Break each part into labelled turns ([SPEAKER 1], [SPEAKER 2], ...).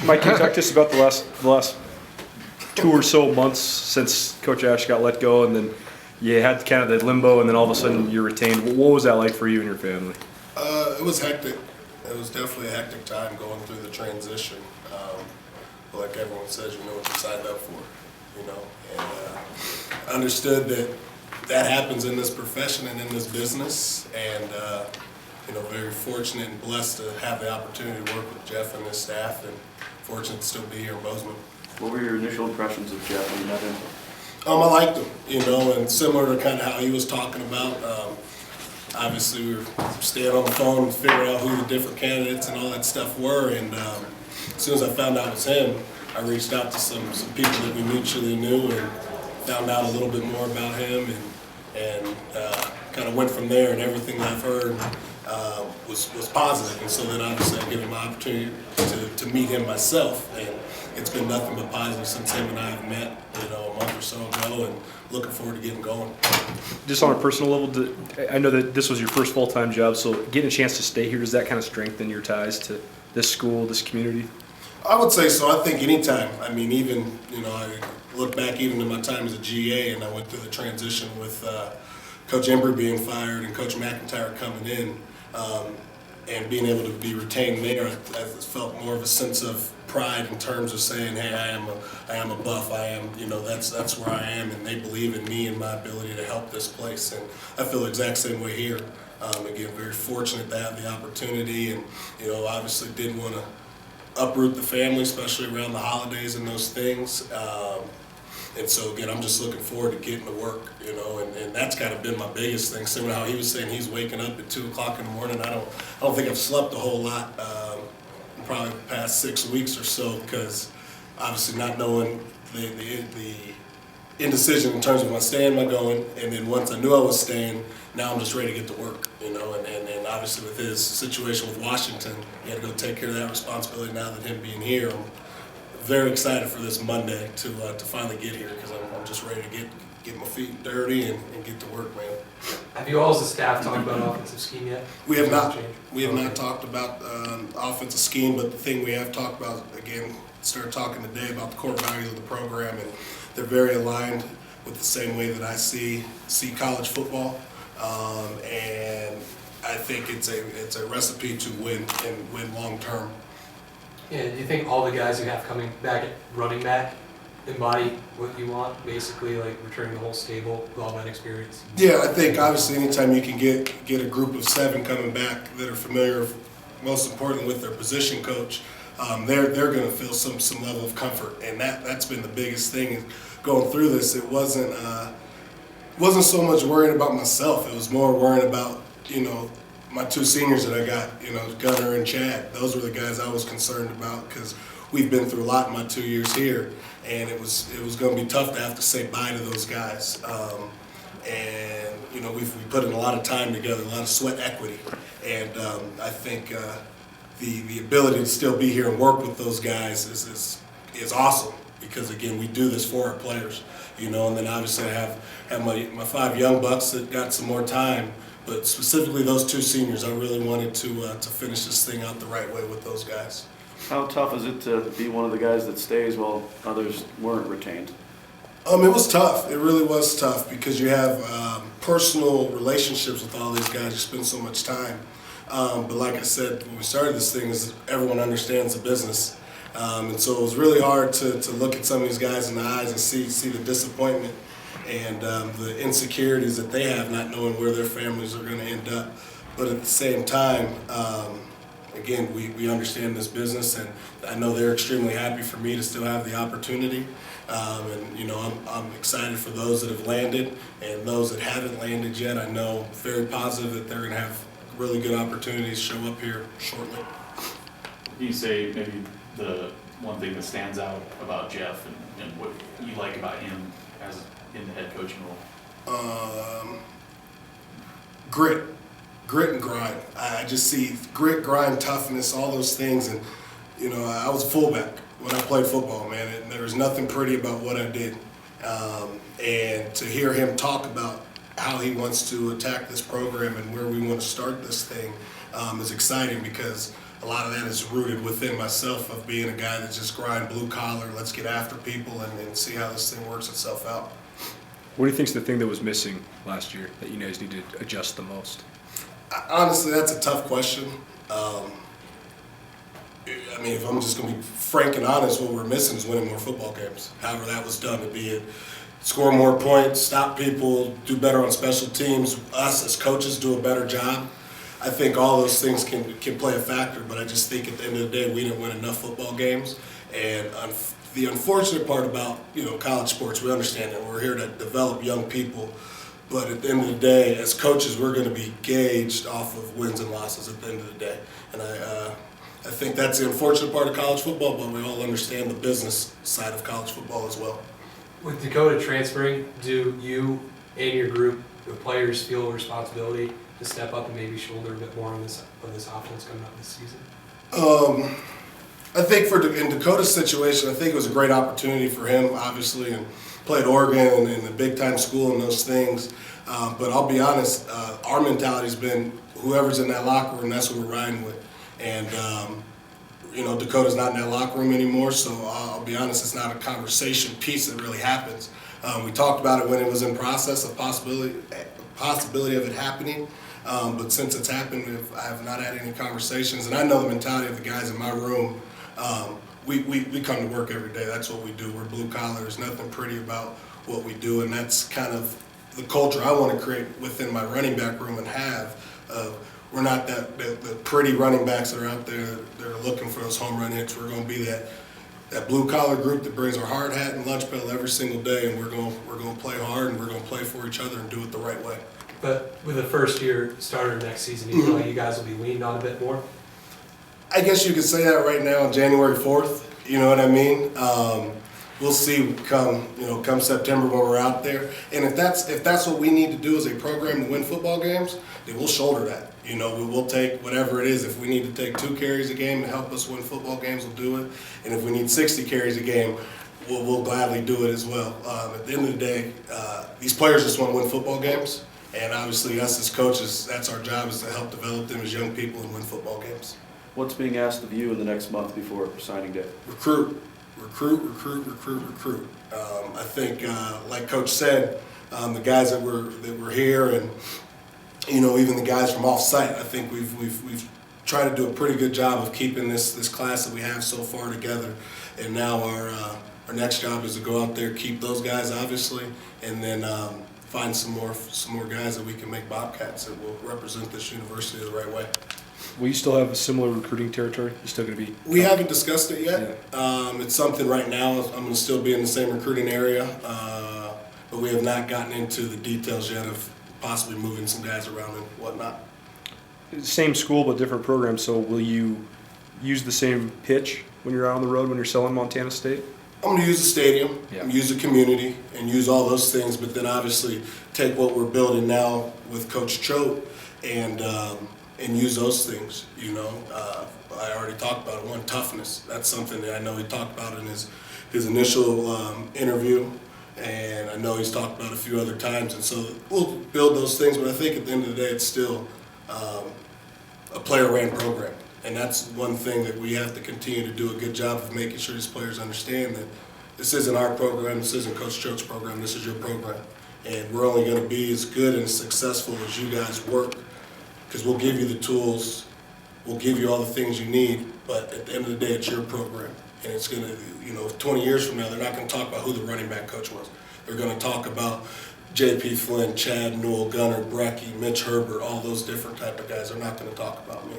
[SPEAKER 1] Mike, can you talk to us about the last 2 or so months since Coach Ash got let go, and then you had kind of the limbo, and then all of a sudden you're retained. What was that like for you and your family?
[SPEAKER 2] It was hectic. It was definitely a hectic time going through the transition. But like everyone says, you know what you signed up for, you know. And I understood that happens in this profession and in this business. And you know, very fortunate and blessed to have the opportunity to work with Jeff and his staff, and fortunate to still be here in Bozeman.
[SPEAKER 3] What were your initial impressions of Jeff when you met him?
[SPEAKER 2] I liked him, you know, and similar to kind of how he was talking about. Obviously, we were staying on the phone and figuring out who the different candidates and all that stuff were. And as soon as I found out it was him, I reached out to some people that we mutually knew and found out a little bit more about him, and kind of went from there. And everything that I've heard was positive. And so then obviously I gave him an opportunity to meet him myself. And it's been nothing but positive since him and I have met, you know, a month or so ago, and looking forward to getting going.
[SPEAKER 1] Just on a personal level, I know that this was your first full-time job, so getting a chance to stay here, does that kind of strengthen your ties to this school, this community?
[SPEAKER 2] I would say so. I think anytime. I mean, even, you know, I look back even to my time as a GA, and I went through the transition with Coach Embry being fired and Coach McIntyre coming in, and being able to be retained there. I felt more of a sense of pride in terms of saying, hey, I am a Buff. I am, you know, that's where I am, and they believe in me and my ability to help this place. And I feel the exact same way here. Again, very fortunate to have the opportunity, and, you know, obviously didn't want to uproot the family, especially around the holidays and those things. And so again, I'm just looking forward to getting to work, you know, and that's kind of been my biggest thing. Similar to how he was saying he's waking up at 2 o'clock in the morning. I don't think I've slept a whole lot in probably the past 6 weeks or so, because obviously not knowing the indecision in terms of am I staying, am I going, and then once I knew I was staying, now I'm just ready to get to work, you know, and obviously with his situation with Washington, he had to go take care of that responsibility now that him being here. I'm very excited for this Monday to finally get here, because I'm just ready to get my feet dirty and get to work, man.
[SPEAKER 4] Have you all as a staff talked about offensive scheme yet?
[SPEAKER 2] We have not. We have not talked about offensive scheme, but the thing we have talked about, again, started talking today about the core values of the program, and they're very aligned with the same way that I see college football, and I think it's a recipe to win and win long term.
[SPEAKER 4] Yeah, do you think all the guys you have coming back at running back embody what you want, basically like returning the whole stable with all that experience?
[SPEAKER 2] Yeah, I think obviously anytime you can get a group of 7 coming back that are familiar, most importantly with their position coach, they're going to feel some level of comfort, and that's been the biggest thing going through this. It wasn't so much worrying about myself. It was more worrying about, you know, my 2 seniors that I got, you know, Gunner and Chad. Those were the guys I was concerned about, because we've been through a lot in my 2 years here, and it was going to be tough to have to say bye to those guys. And you know, we've put in a lot of time together, a lot of sweat equity, and I think the ability to still be here and work with those guys is awesome, because again, we do this for our players, you know. And then obviously I have my 5 young bucks that got some more time. But specifically those 2 seniors, I really wanted to finish this thing out the right way with those guys.
[SPEAKER 3] How tough is it to be one of the guys that stays while others weren't retained?
[SPEAKER 2] It was tough. It really was tough, because you have personal relationships with all these guys. You spend so much time. But like I said, when we started this thing, is everyone understands the business. And so it was really hard to look at some of these guys in the eyes and see the disappointment and the insecurities that they have, not knowing where their families are going to end up. But at the same time, again, we understand this business, and I know they're extremely happy for me to still have the opportunity. And you know, I'm excited for those that have landed, and those that haven't landed yet. I know very positive that they're going to have really good opportunities show up here shortly.
[SPEAKER 5] Can you say maybe the one thing that stands out about Jeff and what you like about him as in the head coaching role?
[SPEAKER 2] Grit and grind. I just see grit, grind, toughness, all those things. And you know, I was a fullback when I played football, man, and there was nothing pretty about what I did. And to hear him talk about how he wants to attack this program and where we want to start this thing is exciting, because a lot of that is rooted within myself of being a guy that just grind blue collar, let's get after people and see how this thing works itself out.
[SPEAKER 1] What do you think's the thing that was missing last year that you guys need to adjust the most?
[SPEAKER 2] Honestly, that's a tough question. I mean, if I'm just going to be frank and honest, what we're missing is winning more football games. However that was done, to be it score more points, stop people, do better on special teams, us as coaches do a better job. I think all those things can play a factor, but I just think at the end of the day, we didn't win enough football games. And the unfortunate part about, college sports, we understand that we're here to develop young people, but at the end of the day, as coaches, we're going to be gauged off of wins and losses at the end of the day. And I think that's the unfortunate part of college football, but we all understand the business side of college football as well.
[SPEAKER 4] With Dakota transferring, do you and your group of players feel a responsibility to step up and maybe shoulder a bit more on this offense coming up this season?
[SPEAKER 2] I think in Dakota's situation, I think it was a great opportunity for him, obviously, and played Oregon and a big-time school and those things. But I'll be honest, our mentality's been whoever's in that locker room, that's what we're riding with. And, Dakota's not in that locker room anymore, so I'll be honest, it's not a conversation piece that really happens. We talked about it when it was in process, a possibility of it happening. But since it's happened, I have not had any conversations. And I know the mentality of the guys in my room. We come to work every day. That's what we do. We're blue collar. There's nothing pretty about what we do. And that's kind of the culture I want to create within my running back room and have. We're not the pretty running backs that are out there that are looking for those home run hits. We're going to be that blue collar group that brings our hard hat and lunch pail every single day, and we're going to play hard and we're going to play for each other and do it the right way.
[SPEAKER 4] But with a first-year starter next season, do you feel like you guys will be leaned on a bit more?
[SPEAKER 2] I guess you could say that right now on January 4th. You know what I mean? We'll see come September when we're out there. And if that's what we need to do as a program to win football games, then we'll shoulder that. We'll take whatever it is. If we need to take 2 carries a game to help us win football games, we'll do it. And if we need 60 carries a game, we'll gladly do it as well. At the end of the day, these players just want to win football games. And obviously us as coaches, that's our job, is to help develop them as young people and win football games.
[SPEAKER 3] What's being asked of you in the next month before signing day?
[SPEAKER 2] Recruit. I think, like Coach said, the guys that were here, and even the guys from off-site, I think we've tried to do a pretty good job of keeping this class that we have so far together. And now our next job is to go out there, keep those guys obviously, and then find some more guys that we can make Bobcats that will represent this university the right way.
[SPEAKER 1] Will you still have a similar recruiting territory? You're still going to be?
[SPEAKER 2] We haven't discussed it yet.
[SPEAKER 1] Yeah.
[SPEAKER 2] It's something right now. I'm going to still be in the same recruiting area, but we have not gotten into the details yet of possibly moving some guys around and whatnot.
[SPEAKER 1] Same school but different program, so will you use the same pitch when you're out on the road when you're selling Montana State?
[SPEAKER 2] I'm going to use the stadium,
[SPEAKER 1] Yeah.
[SPEAKER 2] use the community, and use all those things, but then obviously take what we're building now with Coach Choate and use those things. I already talked about it. One, toughness. That's something that I know he talked about in his initial interview, and I know he's talked about a few other times. And so we'll build those things, but I think at the end of the day, it's still a player-ran program. And that's one thing that we have to continue to do a good job of making sure these players understand that this isn't our program, this isn't Coach Choate's program, this is your program. And we're only going to be as good and successful as you guys work, because we'll give you the tools, we'll give you all the things you need, but at the end of the day, it's your program. And it's going to, 20 years from now, they're not going to talk about who the running back coach was. They're going to talk about J.P. Flynn, Chad Newell, Gunnar Brecky, Mitch Herbert, all those different type of guys. They're not going to talk about me.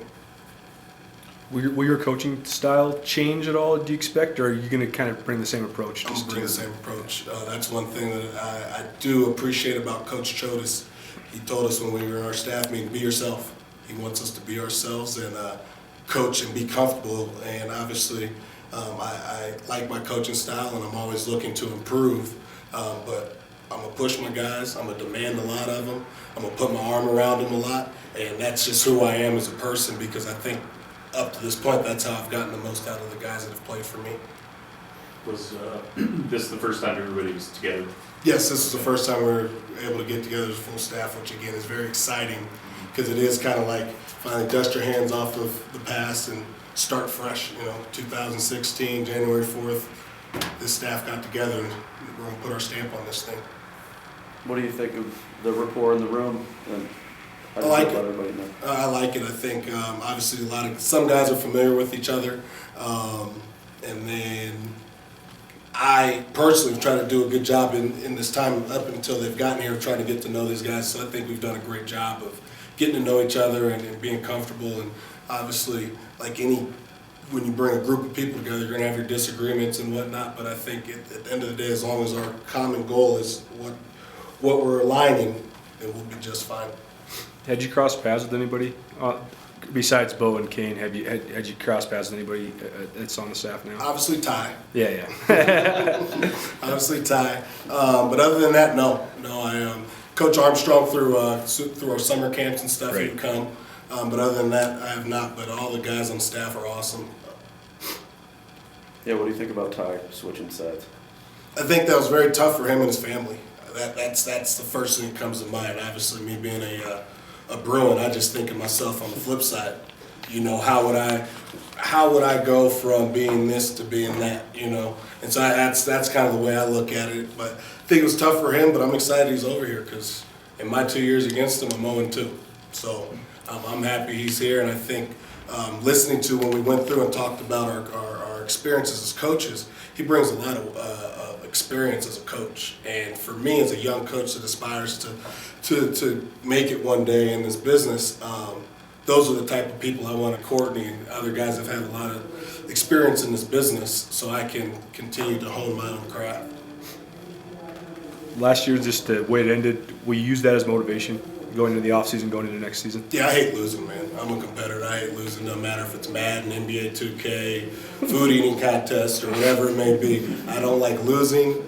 [SPEAKER 1] Will your coaching style change at all, do you expect, or are you going to kind of bring the same approach?
[SPEAKER 2] I'm going to bring the same approach. That's one thing that I do appreciate about Coach Choate is he told us when we were in our staff meeting, be yourself. He wants us to be ourselves and coach and be comfortable. And obviously, I like my coaching style, and I'm always looking to improve. But I'm going to push my guys. I'm going to demand a lot of them. I'm going to put my arm around them a lot. And that's just who I am as a person, because I think up to this point, that's how I've gotten the most out of the guys that have played for me.
[SPEAKER 5] Was this the first time everybody was together
[SPEAKER 2] Yes, this is the first time we're able to get together as a full staff, which again is very exciting because it is kind of like finally dust your hands off of the past and start fresh. 2016, January 4th, this staff got together and we're going to put our stamp on this thing.
[SPEAKER 3] What do you think of the rapport in the room? And how do
[SPEAKER 2] I
[SPEAKER 3] you
[SPEAKER 2] like
[SPEAKER 3] feel
[SPEAKER 2] it.
[SPEAKER 3] about everybody now?
[SPEAKER 2] I like it. I think obviously some guys are familiar with each other, and then I personally try to do a good job in this time up until they've gotten here, trying to get to know these guys. So I think we've done a great job of getting to know each other and being comfortable. And obviously, when you bring a group of people together, you're going to have your disagreements and whatnot. But I think at the end of the day, as long as our common goal is what we're aligning, then we'll be just fine.
[SPEAKER 1] Had you crossed paths with anybody besides Bo and Kane? Had you crossed paths with anybody that's on the staff now?
[SPEAKER 2] Obviously, Ty.
[SPEAKER 1] Yeah.
[SPEAKER 2] Obviously, Ty. But other than that, no. I Coach Armstrong through our summer camps and stuff. He would come. But other than that, I have not. But all the guys on staff are awesome.
[SPEAKER 3] Yeah, what do you think about Ty switching sides?
[SPEAKER 2] I think that was very tough for him and his family. That's the first thing that comes to mind. Obviously, me being a Bruin, I just think of myself on the flip side. How would I go from being this to being that? And so that's kind of the way I look at it. But I think it was tough for him. But I'm excited he's over here because in my 2 years against him, I'm 0-2. So I'm happy he's here, and I think listening to when we went through and talked about our experiences as coaches, he brings a lot of experience as a coach. And for me, as a young coach that aspires to make it one day in this business, those are the type of people I want to coordinate, and other guys have had a lot of experience in this business, so I can continue to hone my own craft.
[SPEAKER 1] Last year, just the way it ended, we used that as motivation going into the offseason, going into next season.
[SPEAKER 2] Yeah, I hate losing, man. I'm a competitor. I hate losing, no matter if it's Madden, NBA 2K, food eating contest, or whatever it may be. I don't like losing,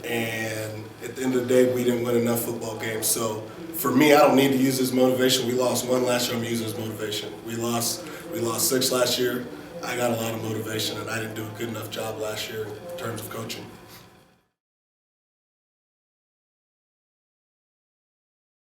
[SPEAKER 2] and at the end of the day, we didn't win enough football games. So for me, I don't need to use this motivation. We lost one last year. I'm using this motivation. We lost 6 last year. I got a lot of motivation, and I didn't do a good enough job last year in terms of coaching.